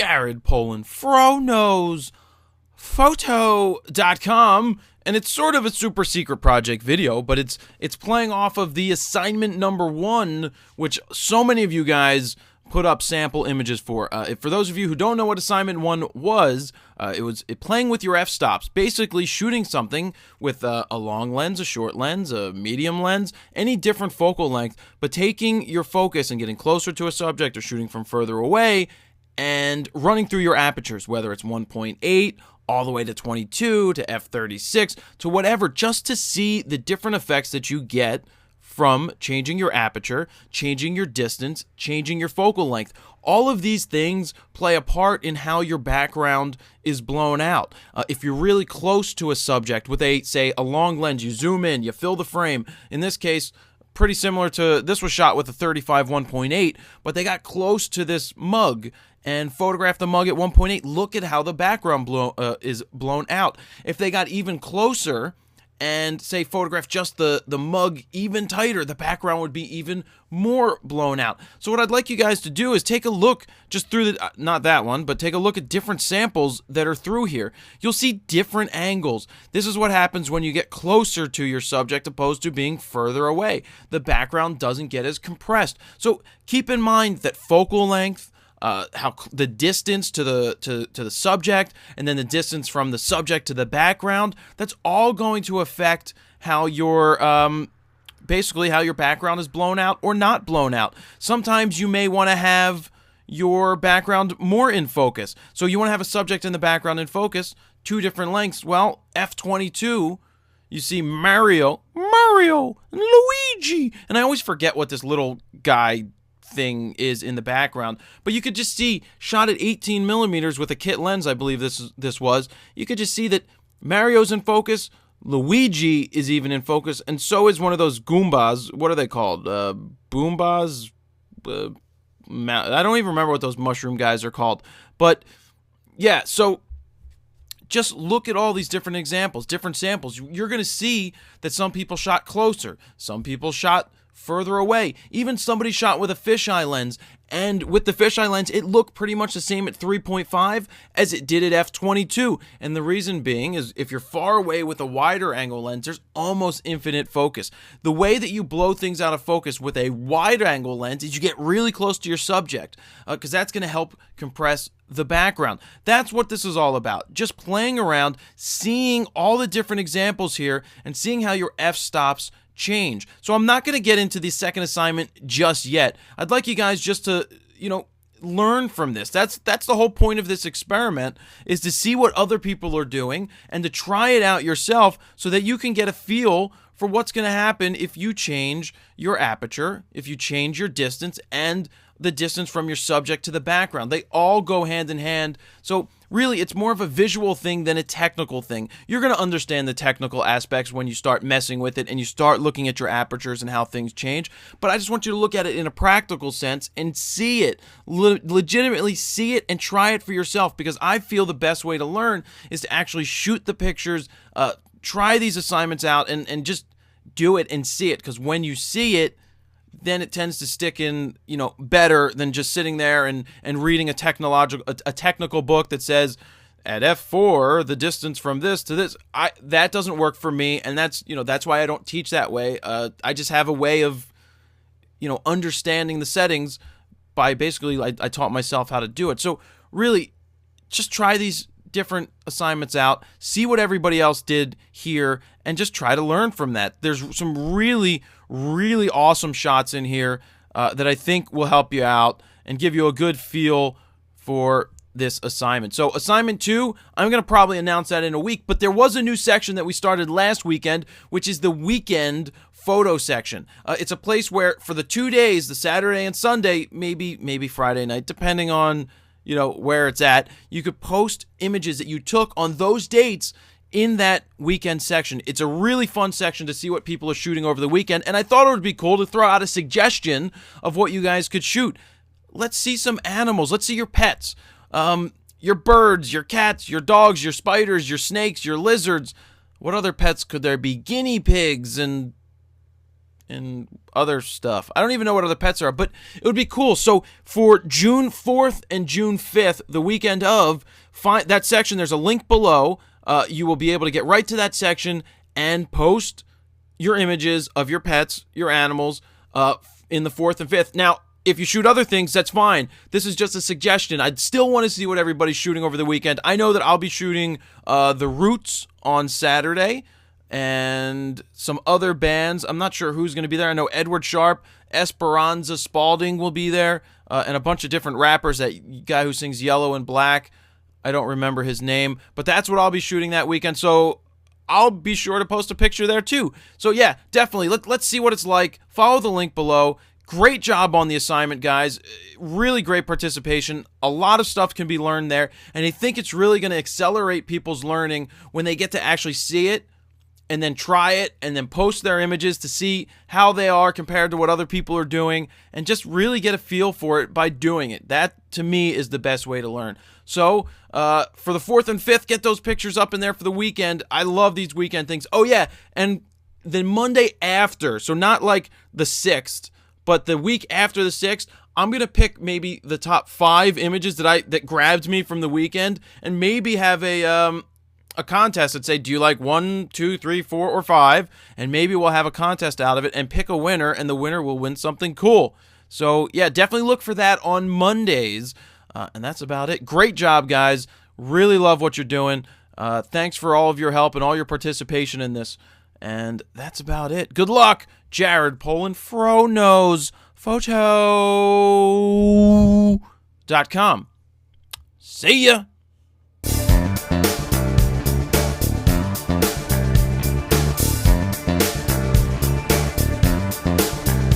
Jared Poland, FroKnowsPhoto.com, and it's sort of a super secret project video, but it's playing off of the assignment number 1, which so many of you guys put up sample images for. For those of you who don't know what assignment 1 was, it was playing with your f-stops, basically shooting something with a long lens, a short lens, a medium lens, any different focal length, but taking your focus and getting closer to a subject or shooting from further away and running through your apertures, whether it's 1.8 all the way to 22 to f36 to whatever, just to see the different effects that you get from changing your aperture, changing your distance, changing your focal length. All of these things play a part in how your background is blown out. If you're really close to a subject with say a long lens, you zoom in, you fill the frame. In this case, pretty similar to, this was shot with a 35 1.8, but they got close to this mug and photographed the mug at 1.8. Look at how the background is blown out. If they got even closer and say photograph just the mug even tighter, the background would be even more blown out. So what I'd like you guys to do is take a look just through the, not that one, but take a look at different samples that are through here. You'll see different angles. This is what happens when you get closer to your subject opposed to being further away. The background doesn't get as compressed. So keep in mind that focal length, how the distance to the subject, and then the distance from the subject to the background, that's all going to affect how your basically how your background is blown out or not blown out. Sometimes you may want to have your background more in focus. So you want to have a subject in the background in focus, 2 different lengths. Well, f22, you see Mario, and Luigi, and I always forget what this little guy thing is in the background, but you could just see, shot at 18 millimeters with a kit lens, I believe this was, you could just see that Mario's in focus, Luigi is even in focus, and so is one of those Goombas. What are they called? Boombas? I don't even remember what those mushroom guys are called, but yeah, so just look at all these different examples, different samples. You're going to see that some people shot closer, some people shot further away. Even somebody shot with a fisheye lens, and with the fisheye lens, it looked pretty much the same at 3.5 as it did at f22. And the reason being is if you're far away with a wider angle lens, there's almost infinite focus. The way that you blow things out of focus with a wide angle lens is you get really close to your subject, because that's going to help compress the background. That's what this is all about. Just playing around, seeing all the different examples here, and seeing how your f-stops change. So I'm not going to get into the second assignment just yet. I'd like you guys just to, learn from this. That's the whole point of this experiment, is to see what other people are doing and to try it out yourself so that you can get a feel for what's going to happen if you change your aperture, if you change your distance, and the distance from your subject to the background. They all go hand in hand. So really, it's more of a visual thing than a technical thing. You're going to understand the technical aspects when you start messing with it and you start looking at your apertures and how things change. But I just want you to look at it in a practical sense and see it, legitimately see it and try it for yourself, because I feel the best way to learn is to actually shoot the pictures, try these assignments out, and just do it and see it, because when you see it, then it tends to stick in, better than just sitting there and reading a technical book that says at f4 the distance from this to this. That doesn't work for me, and that's why I don't teach that way. I just have a way of understanding the settings by basically I taught myself how to do it. So really, just try these different assignments out, see what everybody else did here, and just try to learn from that. There's some really awesome shots in here that I think will help you out and give you a good feel for this assignment. So assignment 2, I'm going to probably announce that in a week, but there was a new section that we started last weekend, which is the weekend photo section. It's a place where for the 2 days, the Saturday and Sunday, maybe Friday night, depending on where it's at, you could post images that you took on those dates in that weekend section. It's a really fun section to see what people are shooting over the weekend, and I thought it would be cool to throw out a suggestion of what you guys could shoot. Let's see some animals. Let's see your pets, your birds, your cats, your dogs, your spiders, your snakes, your lizards. What other pets could there be? Guinea pigs and and other stuff. I don't even know what other pets are, but it would be cool. So for June 4th and June 5th, the weekend of, find that section. There's a link below. You will be able to get right to that section and post your images of your pets, your animals, in the 4th and 5th. Now, if you shoot other things, that's fine. This is just a suggestion. I'd still want to see what everybody's shooting over the weekend. I know that I'll be shooting The Roots on Saturday and some other bands. I'm not sure who's going to be there. I know Edward Sharp, Esperanza Spalding will be there, and a bunch of different rappers. That guy who sings Yellow and Black, I don't remember his name, but that's what I'll be shooting that weekend. So I'll be sure to post a picture there too. So yeah, definitely. Let's see what it's like. Follow the link below. Great job on the assignment, guys. Really great participation. A lot of stuff can be learned there, and I think it's really going to accelerate people's learning when they get to actually see it and then try it and then post their images to see how they are compared to what other people are doing, and just really get a feel for it by doing it. That, to me, is the best way to learn. So for the 4th and 5th, get those pictures up in there for the weekend. I love these weekend things. Oh, yeah, and then Monday after, so not like the 6th, but the week after the 6th, I'm going to pick maybe the top 5 images that grabbed me from the weekend, and maybe have a contest that say, do you like 1, 2, 3, 4, or 5? And maybe we'll have a contest out of it and pick a winner, and the winner will win something cool. So, yeah, definitely look for that on Mondays. And that's about it. Great job, guys. Really love what you're doing. Thanks for all of your help and all your participation in this. And that's about it. Good luck, Jared Poland, FroKnowsPhoto.com. See ya.